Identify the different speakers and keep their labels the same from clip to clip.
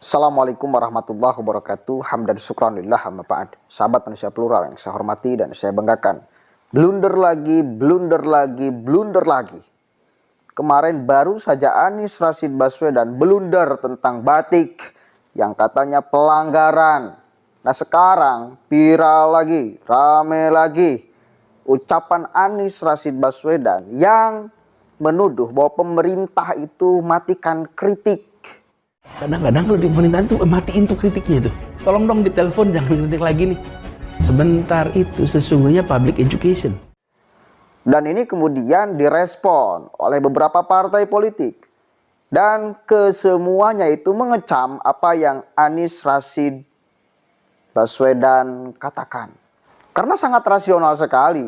Speaker 1: Assalamualaikum warahmatullahi wabarakatuh. Hamdan syukranillah amma ba'd. Sahabat manusia plural yang saya hormati dan saya banggakan. Blunder lagi, blunder lagi, blunder lagi. Kemarin baru saja Anies Rashid Baswedan blunder tentang batik yang katanya pelanggaran. Nah sekarang viral lagi, rame lagi ucapan Anies Rashid Baswedan yang menuduh bahwa pemerintah itu matikan kritik.
Speaker 2: Kadang-kadang kalau di pemerintahan tuh matiin tuh kritiknya tuh. Tolong dong ditelepon, jangan kritik lagi nih. Sebentar itu sesungguhnya public education.
Speaker 1: Dan ini kemudian direspon oleh beberapa partai politik. Dan kesemuanya itu mengecam apa yang Anies Rashid Baswedan katakan. Karena sangat rasional sekali.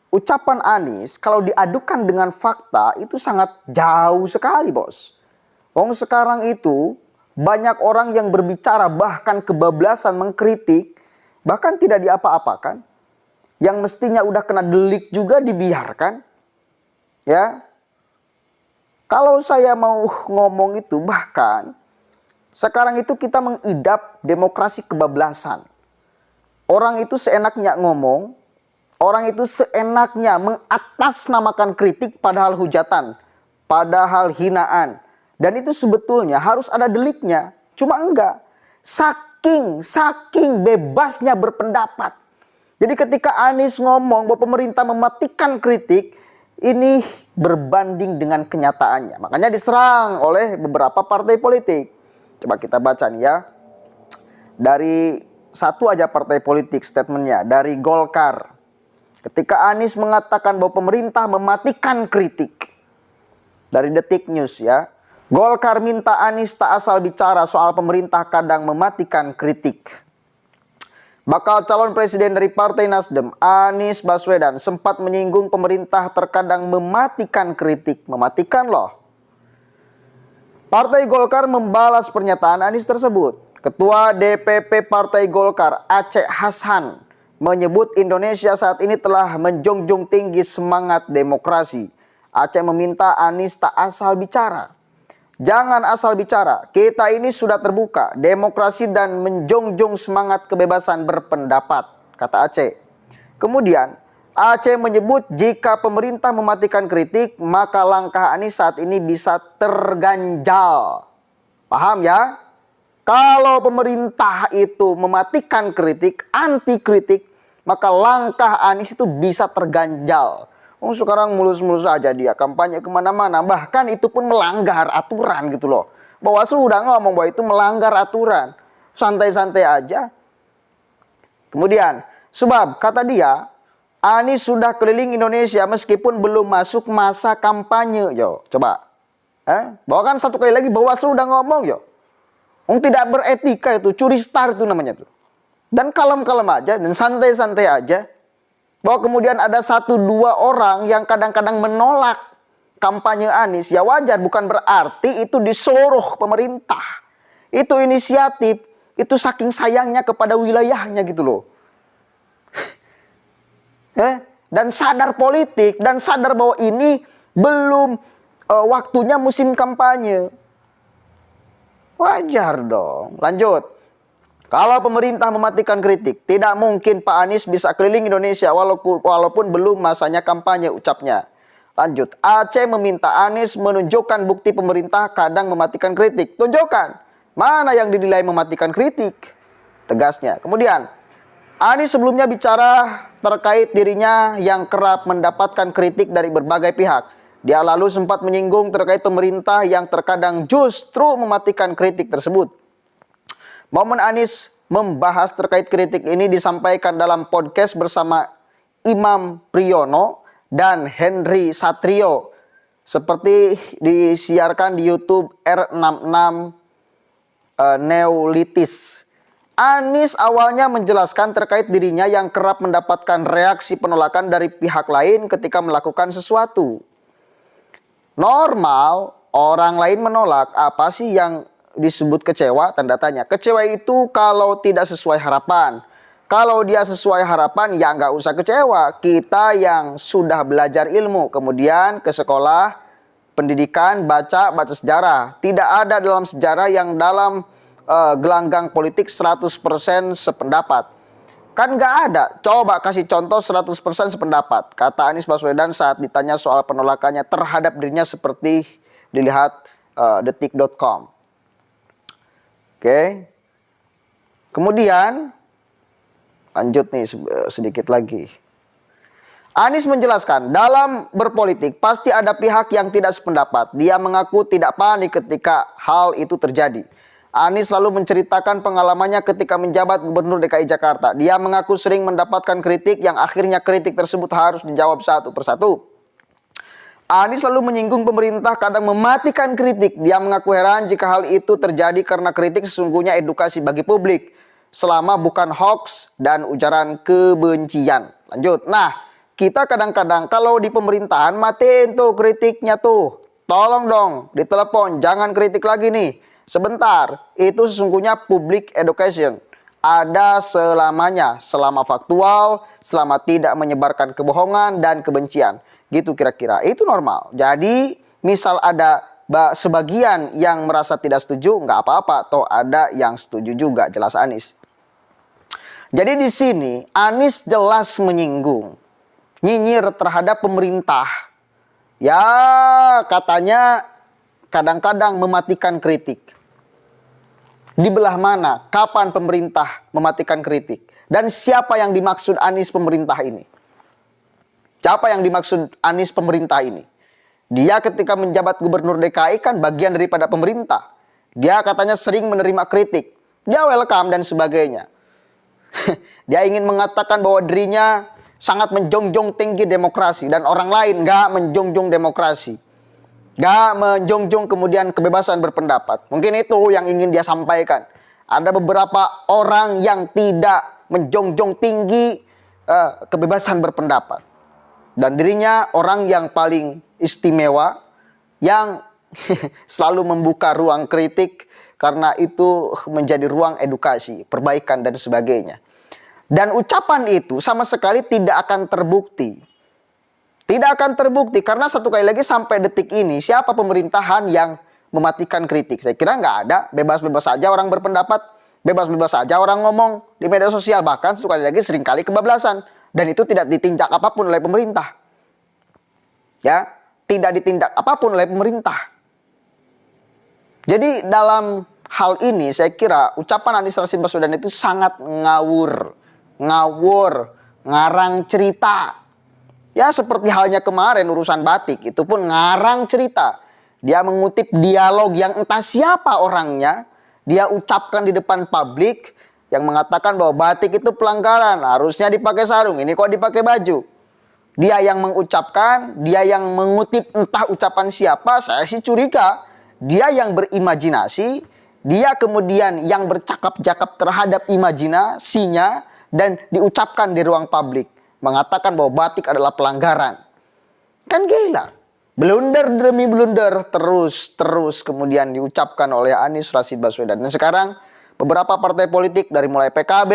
Speaker 1: Ucapan Anies kalau diadukan dengan fakta itu sangat jauh sekali, bos. Wong sekarang itu banyak orang yang berbicara bahkan kebablasan mengkritik, bahkan tidak diapa-apakan. Yang mestinya udah kena delik juga dibiarkan. Ya. Kalau saya mau ngomong itu bahkan sekarang itu kita mengidap demokrasi kebablasan. Orang itu seenaknya ngomong, orang itu seenaknya mengatasnamakan kritik padahal hujatan, padahal hinaan. Dan itu sebetulnya harus ada deliknya. Cuma enggak. Saking bebasnya berpendapat. Jadi ketika Anies ngomong bahwa pemerintah mematikan kritik, ini berbanding dengan kenyataannya. Makanya diserang oleh beberapa partai politik. Coba kita baca nih ya. Dari satu aja partai politik statementnya. Dari Golkar. Ketika Anies mengatakan bahwa pemerintah mematikan kritik. Dari Detik News ya. Golkar minta Anies tak asal bicara soal pemerintah kadang mematikan kritik. Bakal calon presiden dari Partai Nasdem, Anies Baswedan sempat menyinggung pemerintah terkadang mematikan kritik. Mematikan loh. Partai Golkar membalas pernyataan Anies tersebut. Ketua DPP Partai Golkar, Aceh Hasan, menyebut Indonesia saat ini telah menjunjung tinggi semangat demokrasi. Aceh meminta Anies tak asal bicara. Jangan asal bicara, kita ini sudah terbuka, demokrasi dan menjunjung semangat kebebasan berpendapat, kata Aceh. Kemudian, Aceh menyebut jika pemerintah mematikan kritik, maka langkah Anies saat ini bisa terganjal. Paham ya? Kalau pemerintah itu mematikan kritik, anti kritik, maka langkah Anies itu bisa terganjal. Sekarang mulus-mulus aja dia kampanye kemana-mana. Bahkan itu pun melanggar aturan gitu loh. Bawaslu udah ngomong bahwa itu melanggar aturan. Santai-santai aja. Kemudian, sebab kata dia, Anies sudah keliling Indonesia meskipun belum masuk masa kampanye. Yo, coba. Bawakan satu kali lagi Bawaslu udah ngomong yo. Tidak beretika itu, curi star itu namanya tuh. Dan kalem-kalem aja dan santai-santai aja. Bahwa kemudian ada 1-2 orang yang kadang-kadang menolak kampanye Anies. Ya wajar, bukan berarti itu disuruh pemerintah. Itu inisiatif. Itu saking sayangnya kepada wilayahnya gitu loh. Dan sadar politik. Dan sadar bahwa ini belum waktunya musim kampanye. Wajar dong. Lanjut. Kalau pemerintah mematikan kritik, tidak mungkin Pak Anies bisa keliling Indonesia walaupun belum masanya kampanye, ucapnya. Lanjut, Aceh meminta Anies menunjukkan bukti pemerintah kadang mematikan kritik. Tunjukkan, mana yang dinilai mematikan kritik? Tegasnya. Kemudian, Anies sebelumnya bicara terkait dirinya yang kerap mendapatkan kritik dari berbagai pihak. Dia lalu sempat menyinggung terkait pemerintah yang terkadang justru mematikan kritik tersebut. Momen Anies membahas terkait kritik ini disampaikan dalam podcast bersama Imam Priyono dan Henry Satrio. Seperti disiarkan di YouTube R66 Neolitis. Anies awalnya menjelaskan terkait dirinya yang kerap mendapatkan reaksi penolakan dari pihak lain ketika melakukan sesuatu. Normal, orang lain menolak, apa sih yang disebut kecewa? Tanda tanya. Kecewa itu kalau tidak sesuai harapan. Kalau dia sesuai harapan ya nggak usah kecewa. Kita yang sudah belajar ilmu, kemudian ke sekolah, pendidikan, baca sejarah. Tidak ada dalam sejarah yang dalam gelanggang politik 100% sependapat. Kan nggak ada. Coba kasih contoh 100% sependapat. Kata Anies Baswedan saat ditanya soal penolakannya terhadap dirinya seperti dilihat detik.com. Oke. Kemudian lanjut nih sedikit lagi. Anies menjelaskan, dalam berpolitik pasti ada pihak yang tidak sependapat. Dia mengaku tidak panik ketika hal itu terjadi. Anies selalu menceritakan pengalamannya ketika menjabat Gubernur DKI Jakarta. Dia mengaku sering mendapatkan kritik yang akhirnya kritik tersebut harus dijawab satu persatu. Anies selalu menyinggung pemerintah kadang mematikan kritik. Dia mengaku heran jika hal itu terjadi karena kritik sesungguhnya edukasi bagi publik. Selama bukan hoax dan ujaran kebencian. Lanjut. Nah, kita kadang-kadang kalau di pemerintahan matiin tuh kritiknya tuh. Tolong dong ditelepon, jangan kritik lagi nih. Sebentar, itu sesungguhnya public education. Ada selamanya, selama faktual, selama tidak menyebarkan kebohongan dan kebencian. Gitu kira-kira, itu normal. Jadi, misal ada sebagian yang merasa tidak setuju, nggak apa-apa. Toh ada yang setuju juga, jelas Anies. Jadi di sini, Anies jelas menyinggung, nyinyir terhadap pemerintah. Ya, katanya kadang-kadang mematikan kritik. Di belah mana, kapan pemerintah mematikan kritik? Dan siapa yang dimaksud Anies pemerintah ini? Siapa yang dimaksud Anies pemerintah ini? Dia ketika menjabat Gubernur DKI kan bagian daripada pemerintah. Dia katanya sering menerima kritik. Dia welcome dan sebagainya. Dia ingin mengatakan bahwa dirinya sangat menjunjung tinggi demokrasi. Dan orang lain nggak menjunjung demokrasi. Nggak menjunjung kemudian kebebasan berpendapat. Mungkin itu yang ingin dia sampaikan. Ada beberapa orang yang tidak menjunjung tinggi kebebasan berpendapat. Dan dirinya orang yang paling istimewa, yang selalu membuka ruang kritik, karena itu menjadi ruang edukasi, perbaikan dan sebagainya. Dan ucapan itu sama sekali tidak akan terbukti. Tidak akan terbukti karena satu kali lagi sampai detik ini siapa pemerintahan yang mematikan kritik? Saya kira nggak ada. Bebas-bebas saja orang berpendapat, bebas-bebas saja orang ngomong di media sosial, bahkan satu kali lagi seringkali kebablasan dan itu tidak ditindak apapun oleh pemerintah. Ya, tidak ditindak apapun oleh pemerintah. Jadi dalam hal ini saya kira ucapan Anies Rashid Baswedan itu sangat ngawur, ngarang cerita. Ya seperti halnya kemarin urusan batik, itu pun ngarang cerita. Dia mengutip dialog yang entah siapa orangnya, dia ucapkan di depan publik yang mengatakan bahwa batik itu pelanggaran, harusnya dipakai sarung, ini kok dipakai baju. Dia yang mengucapkan, dia yang mengutip entah ucapan siapa, saya sih curiga. Dia yang berimajinasi, dia kemudian yang bercakap-cakap terhadap imajinasinya dan diucapkan di ruang publik. Mengatakan bahwa batik adalah pelanggaran. Kan gila. Blunder demi blunder terus kemudian diucapkan oleh Anies Rashid Baswedan. Dan sekarang beberapa partai politik dari mulai PKB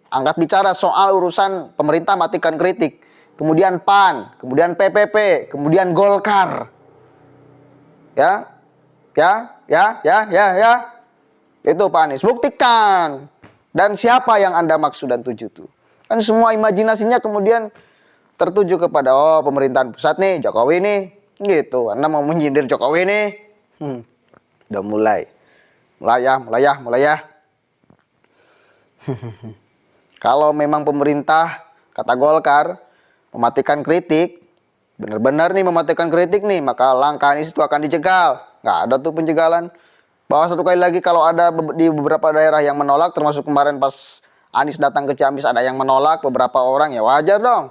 Speaker 1: angkat bicara soal urusan pemerintah matikan kritik. Kemudian PAN, kemudian PPP, kemudian Golkar. Ya. Itu Pak Anies. Buktikan. Dan siapa yang Anda maksud dan tuju itu? Kan semua imajinasinya kemudian tertuju kepada pemerintahan pusat nih, Jokowi nih. Gitu. Anda mau menyindir Jokowi nih. Udah mulai. Mulai ya. Kalau memang pemerintah, kata Golkar, mematikan kritik, benar-benar nih mematikan kritik nih, maka langkah Anies itu akan dijegal. Nggak ada tuh penjegalan. Bahwa satu kali lagi kalau ada di beberapa daerah yang menolak, termasuk kemarin pas Anies datang ke Ciamis ada yang menolak beberapa orang, ya wajar dong.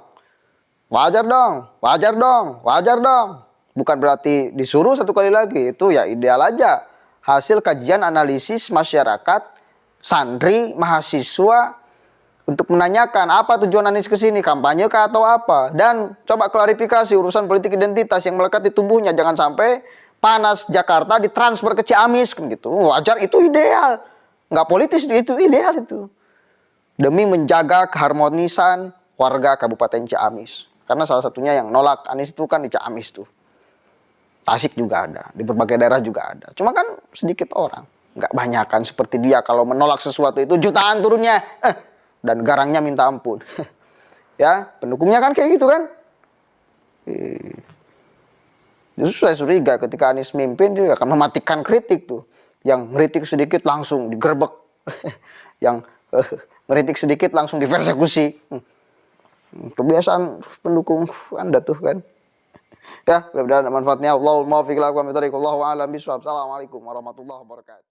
Speaker 1: Bukan berarti disuruh satu kali lagi, itu ya ideal aja. Hasil kajian analisis masyarakat, santri, mahasiswa, untuk menanyakan apa tujuan Anies ke sini, kampanye kah atau apa. Dan coba klarifikasi urusan politik identitas yang melekat di tubuhnya, jangan sampai panas Jakarta ditransfer ke Ciamis gitu. Wajar, itu ideal. Nggak politis, itu ideal itu. Demi menjaga keharmonisan warga Kabupaten Ciamis. Karena salah satunya yang nolak Anies itu kan di Ciamis tuh. Tasik juga ada, di berbagai daerah juga ada. Cuma kan sedikit orang. nggak banyakan seperti dia kalau menolak sesuatu itu jutaan turunnya, dan garangnya minta ampun. Ya, pendukungnya kan kayak gitu kan. Justru saya curiga ketika Anies mimpin dia akan mematikan kritik tuh. Yang ngeritik sedikit langsung digerebek. Yang ngeritik sedikit langsung dipersekusi. Kebiasaan pendukung Anda tuh kan. Ya, mudah-mudahan manfaatnya. Allahumma fiqh lakum wa Assalamualaikum warahmatullahi wabarakatuh.